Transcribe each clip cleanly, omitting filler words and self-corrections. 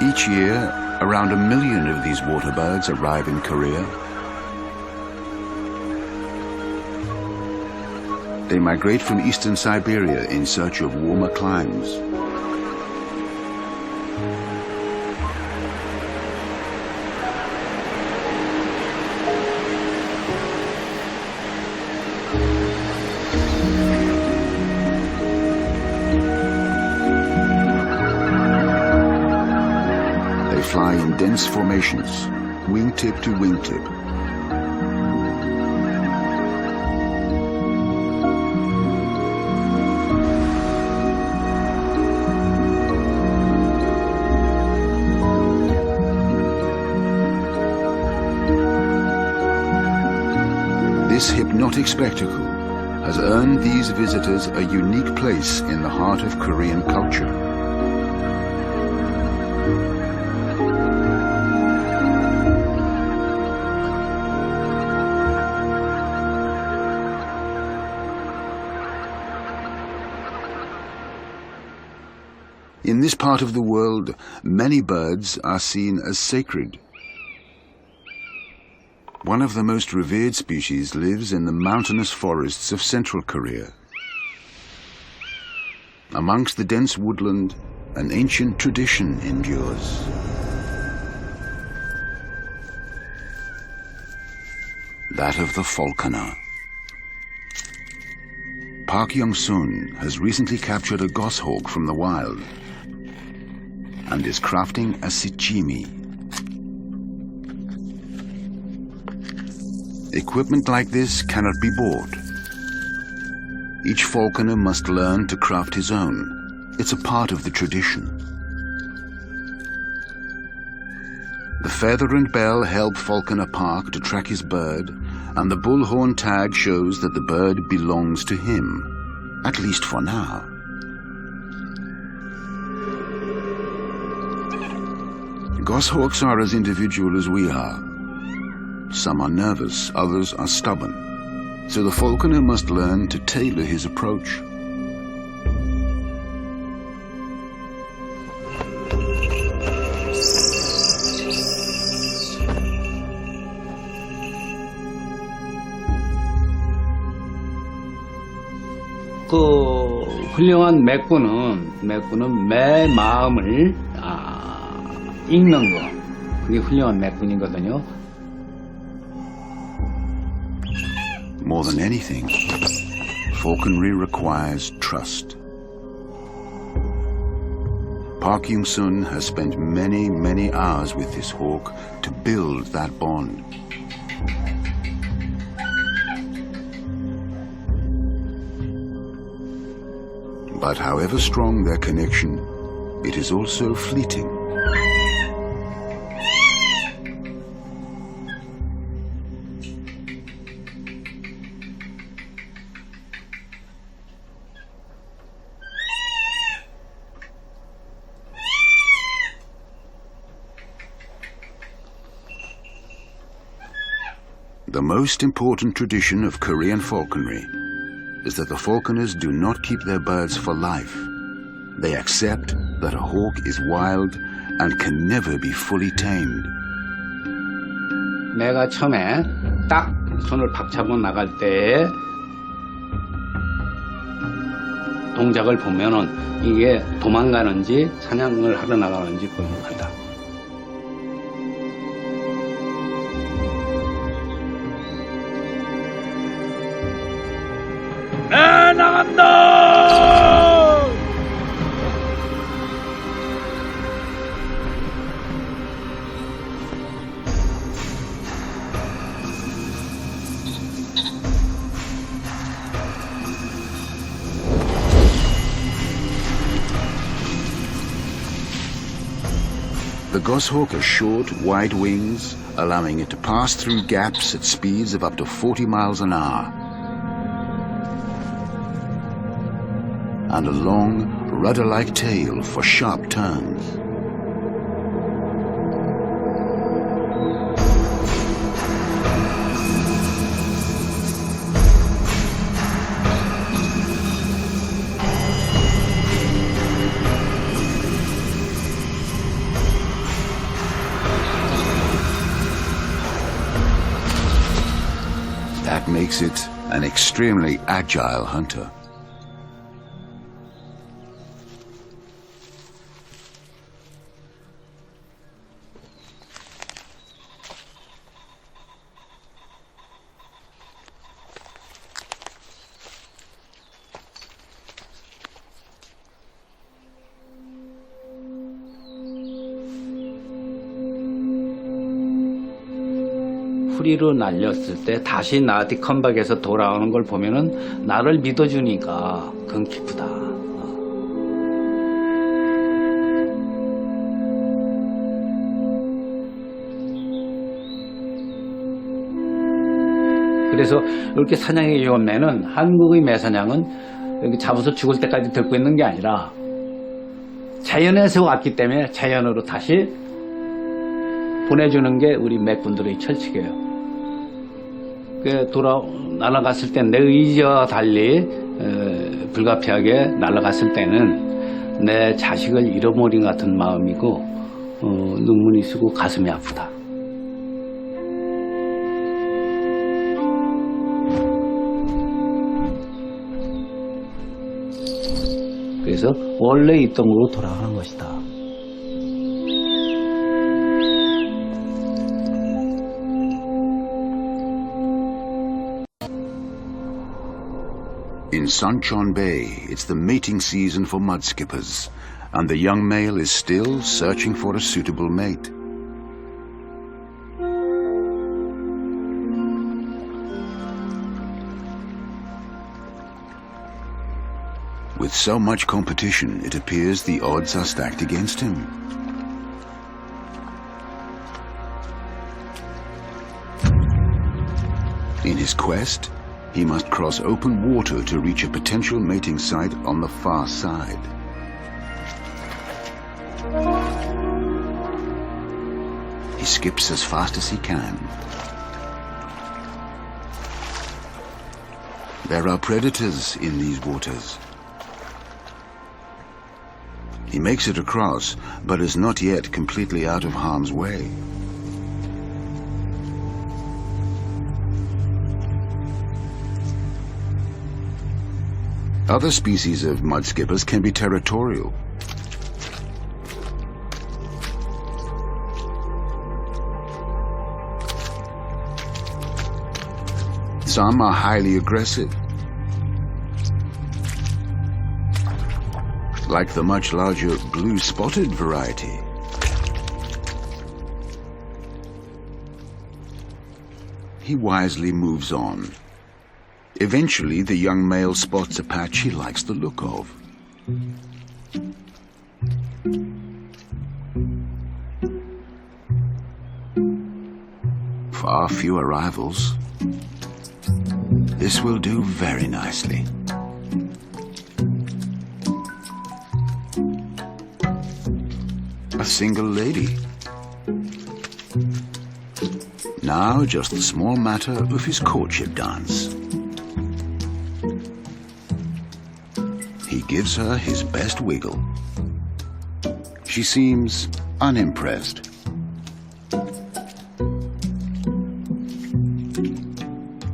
Each year, around 1 million of these water birds arrive in Korea. They migrate from eastern Siberia in search of warmer climes. They fly in dense formations, wingtip to wingtip. This hypnotic spectacle has earned these visitors a unique place in the heart of Korean culture. In this part of the world, many birds are seen as sacred. One of the most revered species lives in the mountainous forests of central Korea. Amongst the dense woodland, an ancient tradition endures. That of the falconer. Park Young-sun has recently captured a goshawk from the wild and is crafting a sichimi. Equipment like this cannot be bought. Each falconer must learn to craft his own. It's a part of the tradition. The feather and bell help Falconer Park to track his bird, and the bullhorn tag shows that the bird belongs to him, at least for now. Goshawks are as individual as we are. Some are nervous, others are stubborn. So the falconer must learn to tailor his approach. 훌륭한 매꾼은 매 마음을 읽는 거, 그게 훌륭한 매꾼이거든요. More than anything, falconry requires trust. Park Young-sun has spent many, many hours with this hawk to build that bond. But however strong their connection, it is also fleeting. The most important tradition of Korean falconry is that the falconers do not keep their birds for life. They accept that a hawk is wild and can never be fully tamed. 내가 처음에 딱 손을 박차고 나갈 때 동작을 보면은 이게 도망가는지 사냥을 하러 나가는지 구분한다. 나간다! The goshawk has short, wide wings, allowing it to pass through gaps at speeds of up to 40 miles an hour. And a long, rudder-like tail for sharp turns. That makes it an extremely agile hunter. 후리로 날렸을 때 다시 나한테 컴백해서 돌아오는 걸 보면은 나를 믿어주니까 그건 기쁘다. 그래서 이렇게 사냥에 오면은 한국의 매사냥은 이렇게 잡아서 죽을 때까지 듣고 있는 게 아니라 자연에서 왔기 때문에 자연으로 다시 보내주는 게 우리 맥군들의 철칙이에요. 날아갔을 때 내 의지와 달리 불가피하게 날아갔을 때는 내 자식을 잃어버린 같은 마음이고 눈물이 쓰고 가슴이 아프다. 그래서 원래 있던 곳으로 돌아가는 것이다. In Suncheon Bay, it's the mating season for mudskippers, and the young male is still searching for a suitable mate. With so much competition, it appears the odds are stacked against him. In his quest, he must cross open water to reach a potential mating site on the far side. He skips as fast as he can. There are predators in these waters. He makes it across, but is not yet completely out of harm's way. Other species of mudskippers can be territorial. Some are highly aggressive, like the much larger blue-spotted variety. He wisely moves on. Eventually, the young male spots a patch he likes the look of. Far fewer rivals. This will do very nicely. A single lady. Now just the small matter of his courtship dance. He gives her his best wiggle. She seems unimpressed.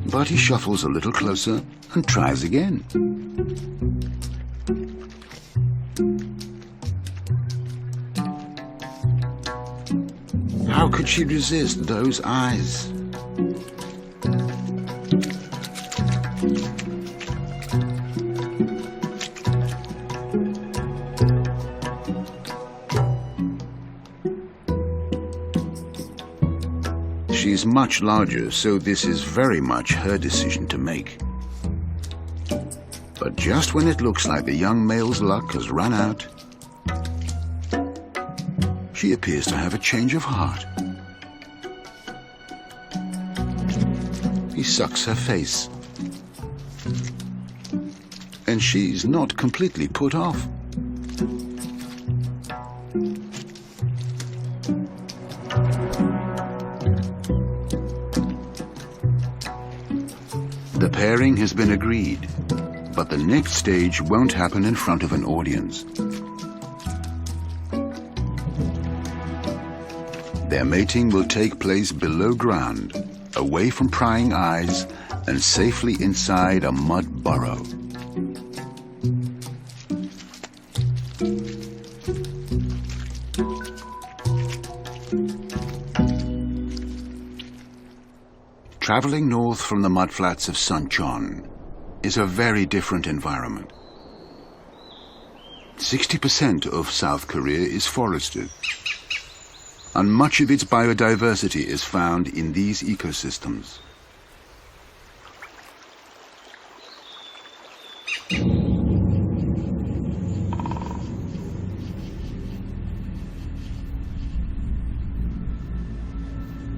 But he shuffles a little closer and tries again. How could she resist those eyes? She's much larger, so this is very much her decision to make. But just when it looks like the young male's luck has run out, she appears to have a change of heart. He sucks her face, and she's not completely put off. The pairing has been agreed, but the next stage won't happen in front of an audience. Their mating will take place below ground, away from prying eyes and safely inside a mud burrow. Traveling north from the mudflats of Suncheon is a very different environment. 60% of South Korea is forested, and much of its biodiversity is found in these ecosystems.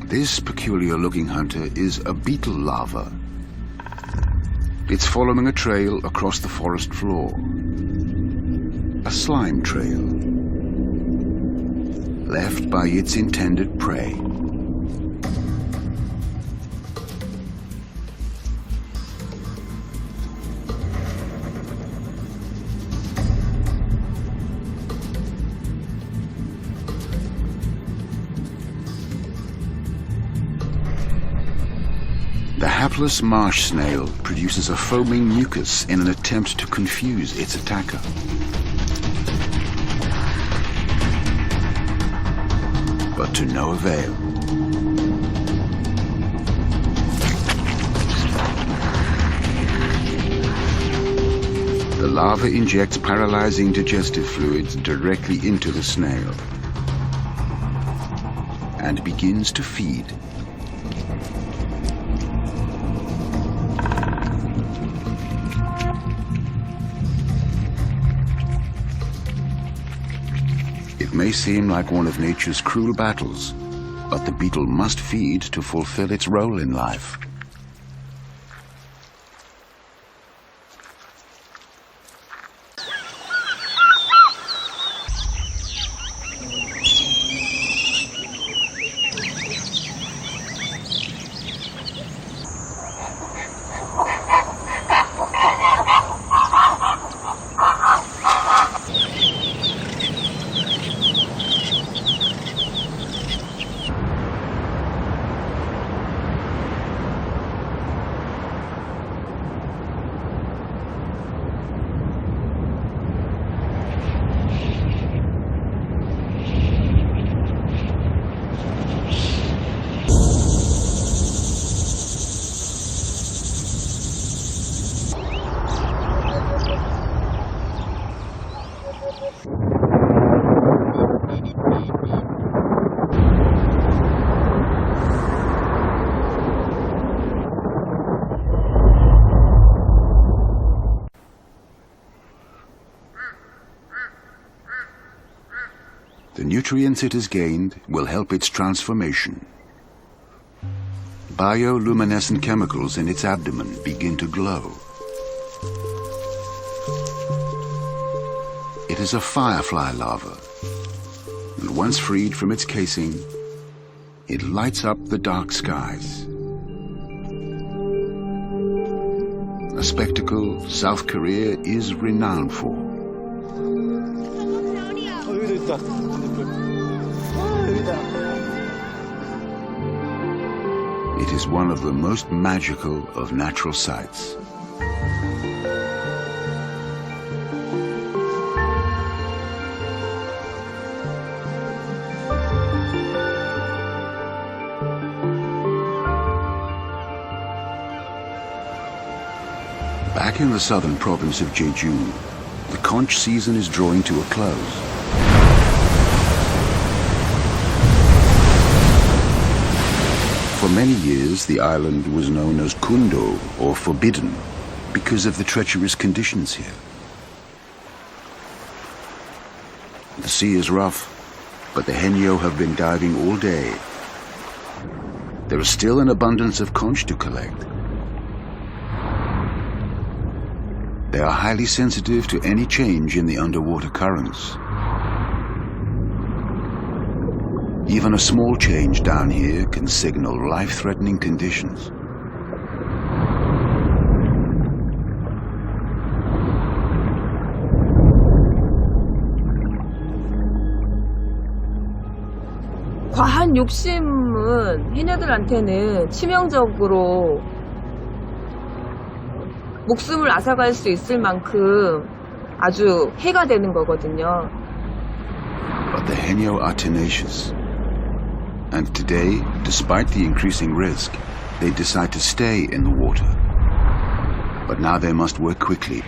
This peculiar-looking hunter is a beetle larva. It's following a trail across the forest floor. A slime trail, left by its intended prey. The hapless marsh snail produces a foaming mucus in an attempt to confuse its attacker. But to no avail. The larva injects paralyzing digestive fluids directly into the snail and begins to feed. It may seem like one of nature's cruel battles, but the beetle must feed to fulfill its role in life. The nutrients it has gained will help its transformation. Bioluminescent chemicals in its abdomen begin to glow. It is a firefly larva, and once freed from its casing, it lights up the dark skies. A spectacle South Korea is renowned for. It is one of the most magical of natural sights. Back in the southern province of Jeju, the conch season is drawing to a close. For many years, the island was known as Kundo, or Forbidden, because of the treacherous conditions here. The sea is rough, but the Henyo have been diving all day. There is still an abundance of conch to collect. They are highly sensitive to any change in the underwater currents. Even a small change down here can signal life-threatening conditions. 과한 욕심은 해녀들한테는 치명적으로 목숨을 앗아갈 수 있을 만큼 아주 해가 되는 거거든요. But the Henyo are tenacious. And today, despite the increasing risk, they decide to stay in the water. But now they must work quickly.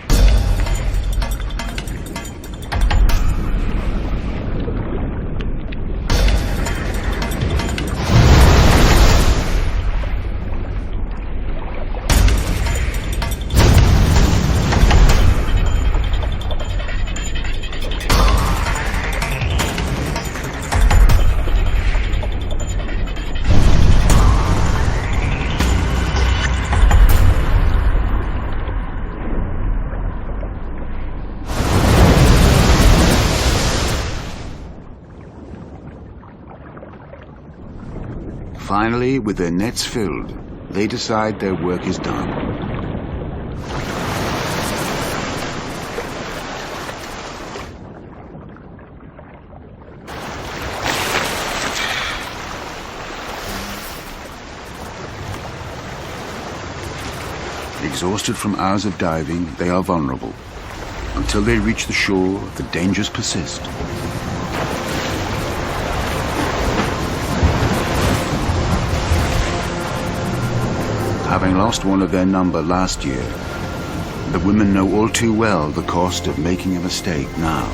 Finally, with their nets filled, they decide their work is done. Exhausted from hours of diving, they are vulnerable. Until they reach the shore, the dangers persist. Having lost one of their number last year, the women know all too well the cost of making a mistake now.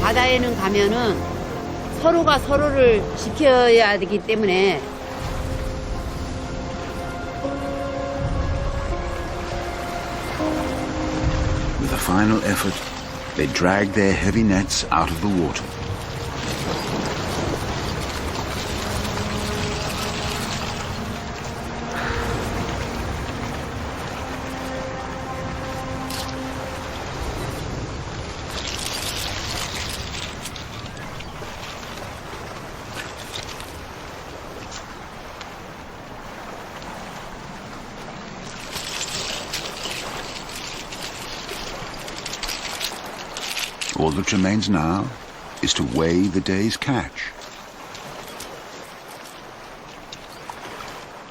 바다에는 가면은 서로가 서로를 지켜야 되기 때문에 With a final effort, they drag their heavy nets out of the water. All that remains now is to weigh the day's catch.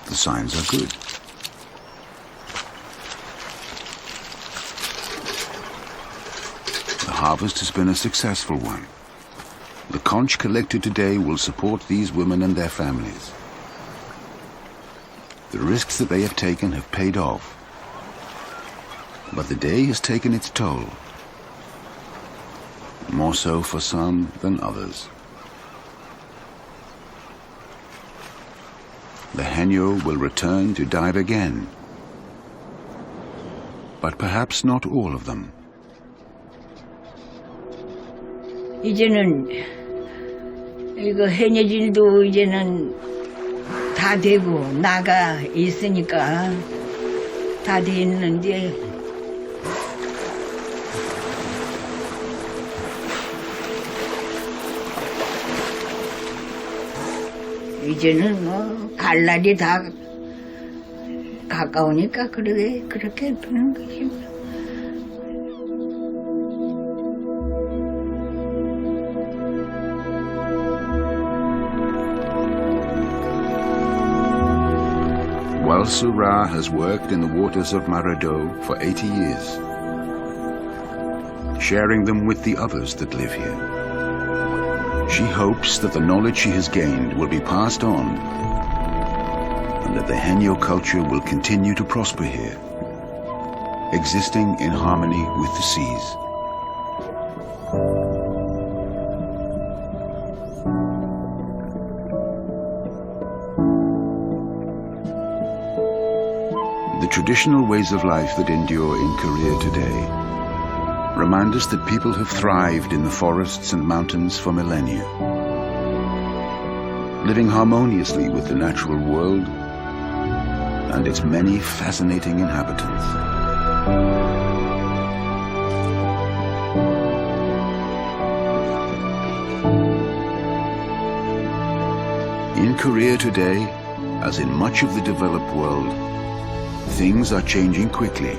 The signs are good. The harvest has been a successful one. The conch collected today will support these women and their families. The risks that they have taken have paid off. But the day has taken its toll. More so for some than others. The Henyo will return to dive again, but perhaps not all of them. 이제는 이거 해녀질도 이제는 다 되고 나가 있으니까 다 됐는데 이제는 뭐 갈 날이 다 가까우니까 그렇게 두는 것이고. While Surah has worked in the waters of Maredo for 80 years, sharing them with the others that live here. She hopes that the knowledge she has gained will be passed on and that the Henyo culture will continue to prosper here, existing in harmony with the seas. The traditional ways of life that endure in Korea today remind us that people have thrived in the forests and mountains for millennia, living harmoniously with the natural world and its many fascinating inhabitants. Korea today, as in much of the developed world, things are changing quickly.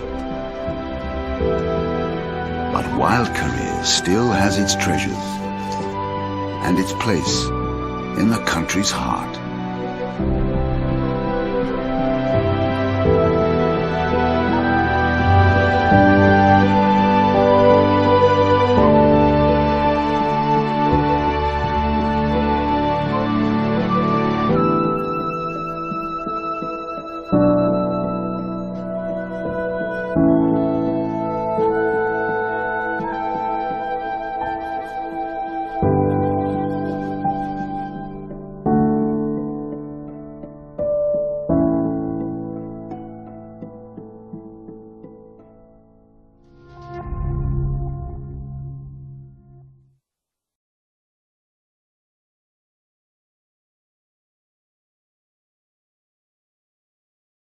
But wild Korea still has its treasures and its place in the country's heart.